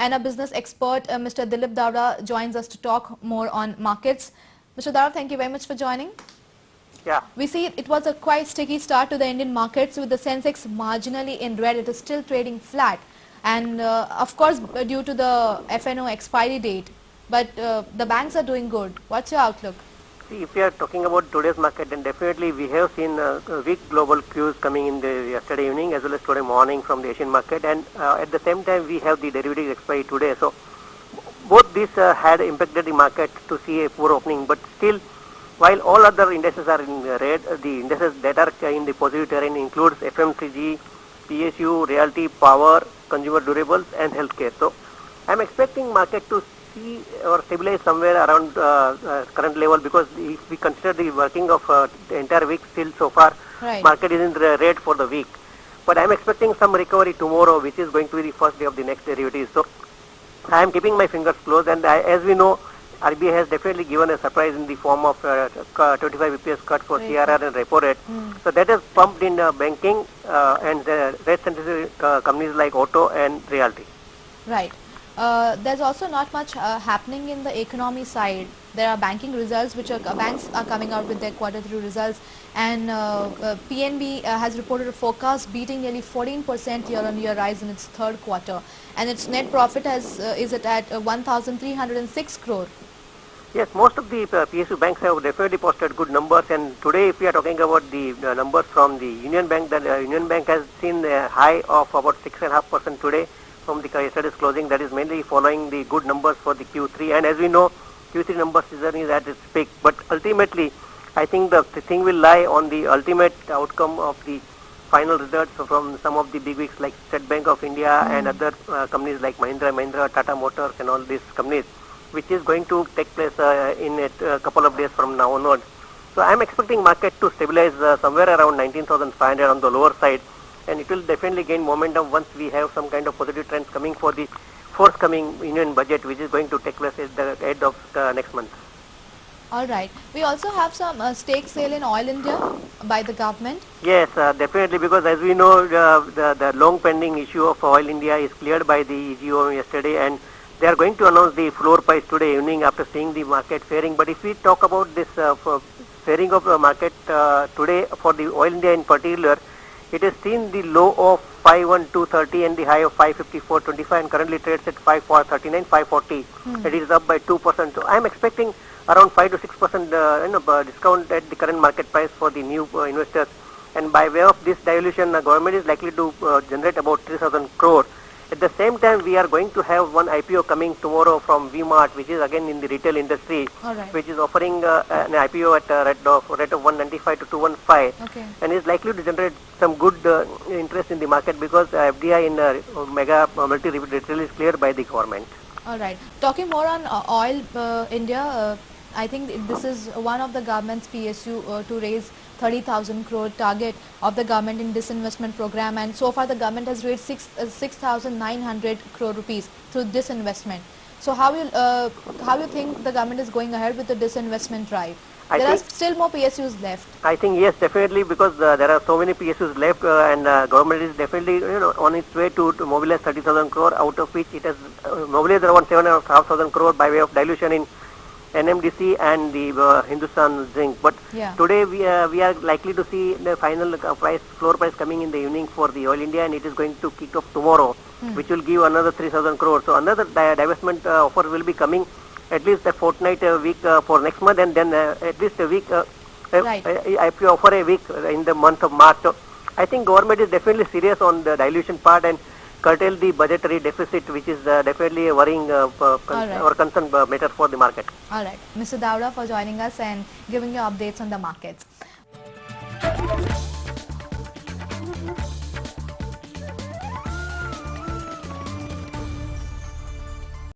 and a business expert, Mr. Dilip Davda, joins us to talk more on markets. Mr. Davda, thank you very much for joining. Yeah. We see it was a quite sticky start to the Indian markets with the Sensex marginally in red. It is still trading flat, and of course due to the FNO expiry date. But the banks are doing good. What's your outlook? See, if we are talking about today's market, then definitely we have seen weak global cues coming in the yesterday evening as well as today morning from the Asian market, and at the same time we have the derivatives expiry today. So both these had impacted the market to see a poor opening, but still, while all other indices are in red, the indices that are in the positive terrain includes FMCG, PSU, realty, power, consumer durables, and healthcare. So I'm expecting market to see or stabilize somewhere around current level, because if we consider the working of the entire week, still so far Right. market is in the red for the week. But I'm expecting some recovery tomorrow, which is going to be the first day of the next derivatives. So I am keeping my fingers closed, and as we know, RBI has definitely given a surprise in the form of 25 BPS cut for CRR and repo rate. So that has pumped in banking and rate sensitive companies like auto and realty. Right. There's also not much happening in the economy side. There are banking results, which are banks are coming out with their quarter 3 results, and PNB has reported a forecast beating nearly 14% year-on-year rise in its third quarter, and its net profit is at 1,306 crore. Yes, most of the PSU banks have definitely posted good numbers, and today if we are talking about the numbers from the Union Bank, then Union Bank has seen a high of about 6.5% today from the yesterday's closing. That is mainly following the good numbers for the Q3, and as we know, Q3 number season is at its peak. But ultimately, I think the thing will lie on the ultimate outcome of the final results from some of the big wigs like State Bank of India and other companies like Mahindra, Tata Motors, and all these companies, which is going to take place in a couple of days from now onwards. So I am expecting market to stabilize somewhere around 19,500 on the lower side, and it will definitely gain momentum once we have some kind of positive trends coming for the forthcoming union budget, which is going to take place at the end of next month. All right. We also have some stake sale in Oil India by the government. Yes, definitely, because as we know, the long pending issue of Oil India is cleared by the EGO yesterday, and they are going to announce the floor price today evening after seeing the market faring. But if we talk about this faring of the market today for the Oil India in particular, it has seen the low of 51230 and the high of 554.25, and currently trades at 539, 540. It is up by 2%. So I am expecting around 5 to 6% discount at the current market price for the new investors. And by way of this dilution, the government is likely to generate about 3,000 crore. At the same time, we are going to have one IPO coming tomorrow from V-Mart, which is again in the retail industry, which is offering an IPO at a rate of 195 to 215, and is likely to generate some good interest in the market, because FDI in mega multi-retail is cleared by the government. All right. Talking more on Oil India, I think this is one of the government's PSU to raise 30,000 crore target of the government in disinvestment program, and so far the government has raised 6,900 crore rupees through disinvestment. So how you think the government is going ahead with the disinvestment drive? There are still more PSUs left. I think yes, definitely, because there are so many PSUs left, and government is definitely on its way to mobilize 30,000 crore, out of which it has mobilized around 7,500 crore by way of dilution in NMDC and the Hindustan Zinc. But today we are likely to see the final floor price coming in the evening for the Oil India, and it is going to kick off tomorrow, which will give another 3,000 crore. So another divestment offer will be coming at least a fortnight, a week for next month, and then at least a week if you offer a week in the month of March. So I think government is definitely serious on the dilution part and curtail the budgetary deficit, which is definitely a worrying or concern matter for the market. All right. Mr. Davda, for joining us and giving you updates on the markets.